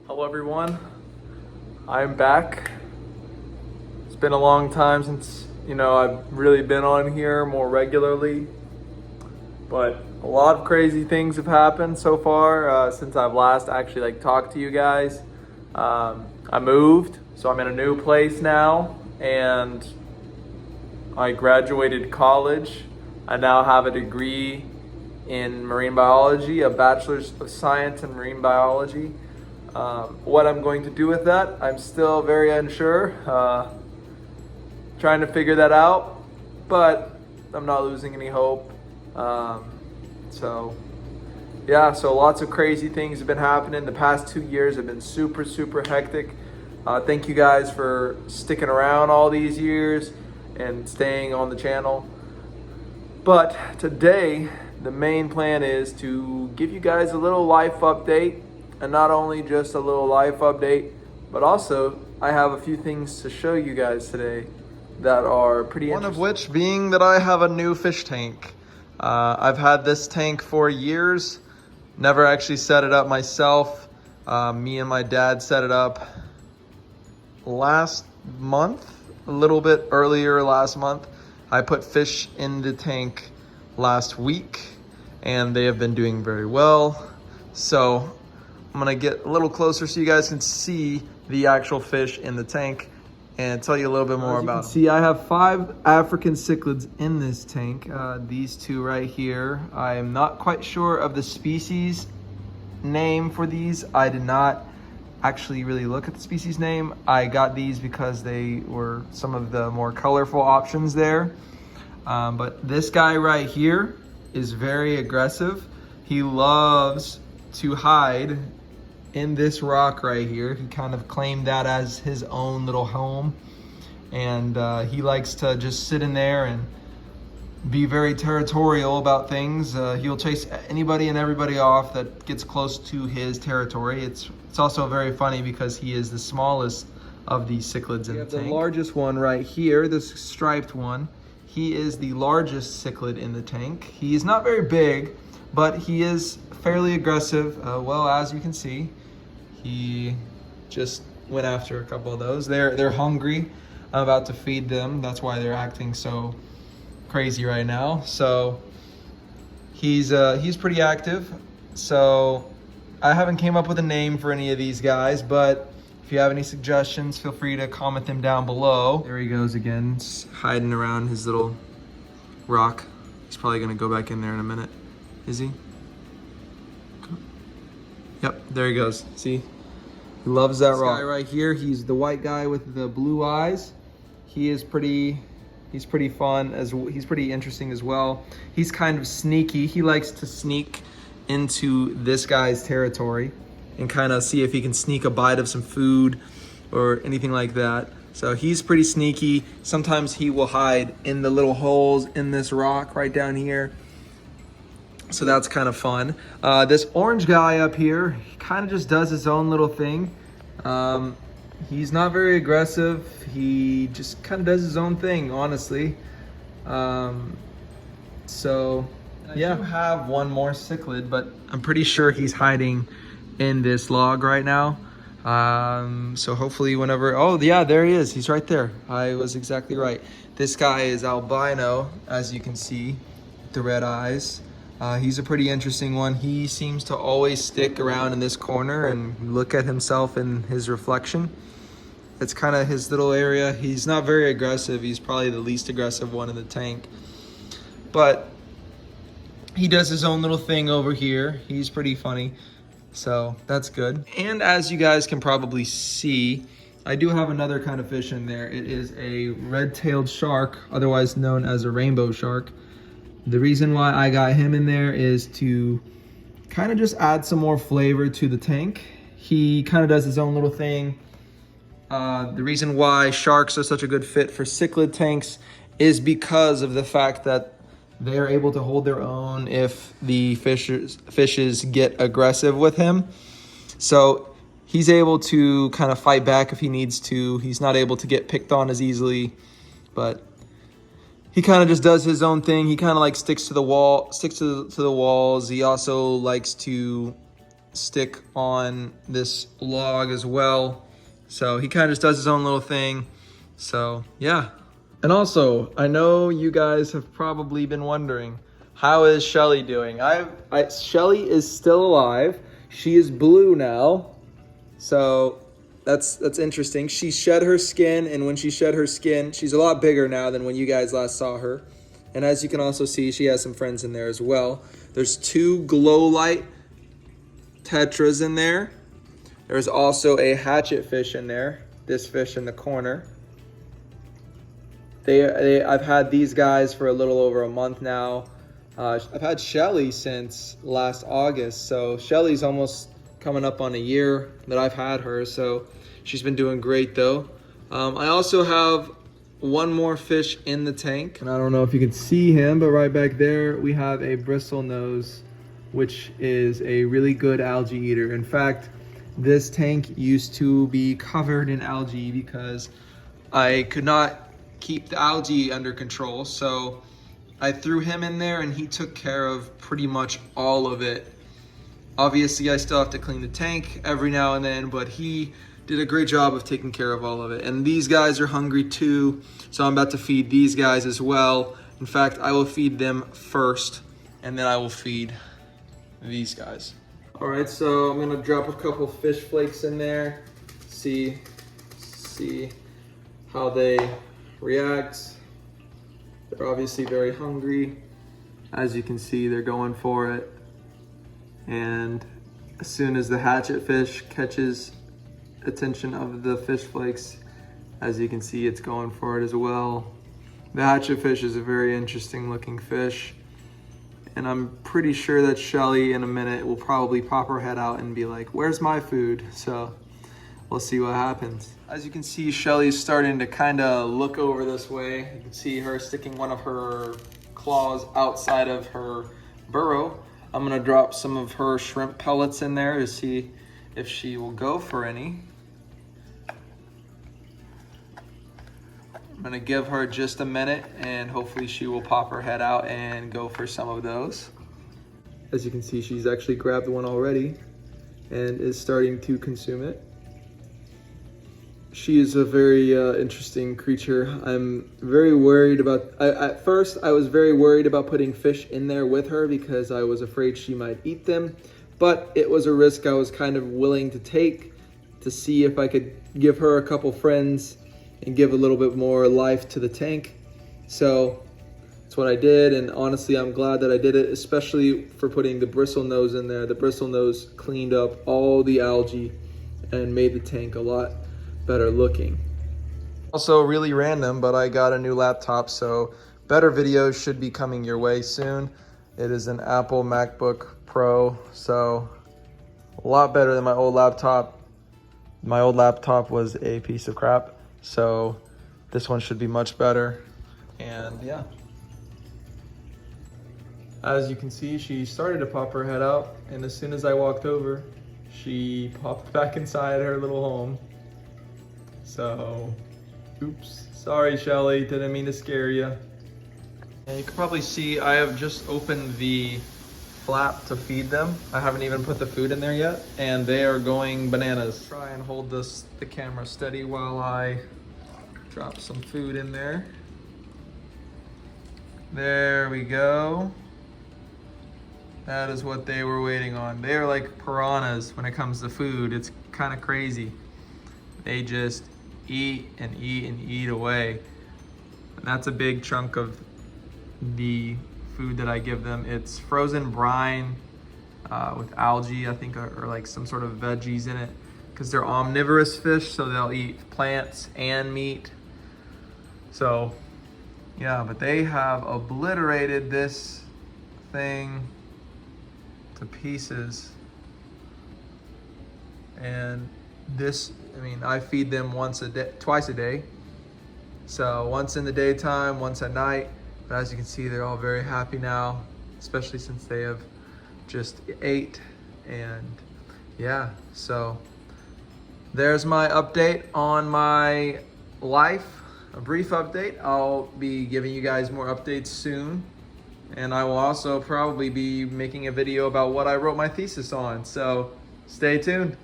Hello everyone, I'm back. It's been a long time since, I've really been on here more regularly, but a lot of crazy things have happened so far since I've last actually talked to you guys. I moved, so I'm in a new place now, and I graduated college. I now have a degree in marine biology, a bachelor's of science in marine biology. What I'm going to do with that, I'm still very unsure. Trying to figure that out, but I'm not losing any hope. So lots of crazy things have been happening. The past 2 years have been super, super hectic. Thank you guys for sticking around all these years and staying on the channel. But today, the main plan is to give you guys a little life update, and not only just a little life update, but also I have a few things to show you guys today that are pretty interesting. One of which being that I have a new fish tank. I've had this tank for years, never actually set it up myself. Me and my dad set it up last month, a little bit earlier last month. I put fish in the tank last week and they have been doing very well. So I'm gonna get a little closer so you guys can see the actual fish in the tank and tell you a little bit more about them. See, I have 5 African cichlids in this tank. These 2 right here. I am not quite sure of the species name for these. I did not actually really look at the species name. I got these because they were some of the more colorful options there. But this guy right here is very aggressive. He loves to hide in this rock right here. He kind of claimed that as his own little home, and he likes to just sit in there and be very territorial about things. He'll chase anybody and everybody off that gets close to his territory. It's also very funny because he is the smallest of these cichlids in the tank. The largest one right here, this striped one, he is the largest cichlid in the tank. He is not very big, but he is fairly aggressive. Well, as you can see, he just went after a couple of those. They're hungry. I'm about to feed them. That's why they're acting so crazy right now. So he's pretty active. So I haven't came up with a name for any of these guys, but if you have any suggestions, feel free to comment them down below. There he goes again, just hiding around his little rock. He's probably gonna go back in there in a minute. Is he? Yep, there he goes. See? He loves that rock. This guy right here, he's the white guy with the blue eyes. He's pretty fun, he's pretty interesting as well. He's kind of sneaky. He likes to sneak into this guy's territory and kind of see if he can sneak a bite of some food or anything like that. So he's pretty sneaky. Sometimes he will hide in the little holes in this rock right down here. So that's kind of fun. This orange guy up here, he kind of just does his own little thing. He's not very aggressive. He just kind of does his own thing, honestly. So yeah. I do have one more cichlid, but I'm pretty sure he's hiding in this log right now. So hopefully whenever, oh yeah, there he is. He's right there. I was exactly right. This guy is albino, as you can see, the red eyes. He's a pretty interesting one. He seems to always stick around in this corner and look at himself in his reflection. It's kind of his little area. He's not very aggressive. He's probably the least aggressive one in the tank. But he does his own little thing over here. He's pretty funny. So that's good. And as you guys can probably see, I do have another kind of fish in there. It is a red-tailed shark, otherwise known as a rainbow shark. The reason why I got him in there is to kind of just add some more flavor to the tank. He kind of does his own little thing. The reason why sharks are such a good fit for cichlid tanks is because of the fact that they are able to hold their own if the fishes get aggressive with him. So he's able to kind of fight back if he needs to. He's not able to get picked on as easily, but he kind of just does his own thing. He kind of like sticks to the wall, sticks to the walls. He also likes to stick on this log as well. So he kind of just does his own little thing. So yeah. And also, I know you guys have probably been wondering, how is Shelly doing? Shelly is still alive. She is blue now. So that's interesting. She shed her skin, and when she shed her skin, she's a lot bigger now than when you guys last saw her. And as you can also see, she has some friends in there as well. There's 2 glow light tetras in there. There's also a hatchet fish in there. This fish in the corner. I've had these guys for a little over a month now. I've had Shelly since last August, so Shelly's almost coming up on a year that I've had her, so she's been doing great though. I also have one more fish in the tank, and I don't know if you can see him, but right back there we have a bristlenose, which is a really good algae eater. In fact, this tank used to be covered in algae because I could not keep the algae under control, so I threw him in there and he took care of pretty much all of it. Obviously, I still have to clean the tank every now and then, but he did a great job of taking care of all of it. And these guys are hungry too, so I'm about to feed these guys as well. In fact, I will feed them first, and then I will feed these guys. All right, so I'm gonna drop a couple fish flakes in there, see how they react. They're obviously very hungry. As you can see, they're going for it. And as soon as the hatchet fish catches attention of the fish flakes, as you can see, it's going for it as well. The hatchet fish is a very interesting looking fish. And I'm pretty sure that Shelly in a minute will probably pop her head out and be like, where's my food? So we'll see what happens. As you can see, Shelly's starting to kind of look over this way. You can see her sticking one of her claws outside of her burrow. I'm gonna drop some of her shrimp pellets in there to see if she will go for any. I'm gonna give her just a minute and hopefully she will pop her head out and go for some of those. As you can see, she's actually grabbed one already and is starting to consume it. She is a very interesting creature. I'm very worried about, at first I was very worried about putting fish in there with her because I was afraid she might eat them, but it was a risk I was kind of willing to take to see if I could give her a couple friends and give a little bit more life to the tank. So that's what I did, and honestly I'm glad that I did it, especially for putting the bristlenose in there. The bristlenose cleaned up all the algae and made the tank a lot better looking. Also really random, but I got a new laptop, so better videos should be coming your way soon. It is an Apple MacBook Pro, so a lot better than my old laptop. My old laptop was a piece of crap, so this one should be much better. And yeah, as you can see, she started to pop her head out, and as soon as I walked over, she popped back inside her little home. So, oops, sorry Shelly, didn't mean to scare you. And you can probably see I have just opened the flap to feed them. I haven't even put the food in there yet, and they are going bananas. Try and hold the camera steady while I drop some food in there. There we go. That is what they were waiting on. They are like piranhas when it comes to food. It's kind of crazy. They just eat and eat and eat away. And that's a big chunk of the food that I give them. It's frozen brine with algae, I think, or like some sort of veggies in it, because they're omnivorous fish, so they'll eat plants and meat. So yeah, but they have obliterated this thing to pieces. And this, I mean, I feed them twice a day. So once in the daytime, once at night. But as you can see, they're all very happy now, especially since they have just ate. And yeah, so there's my update on my life, a brief update. I'll be giving you guys more updates soon. And I will also probably be making a video about what I wrote my thesis on. So Stay tuned.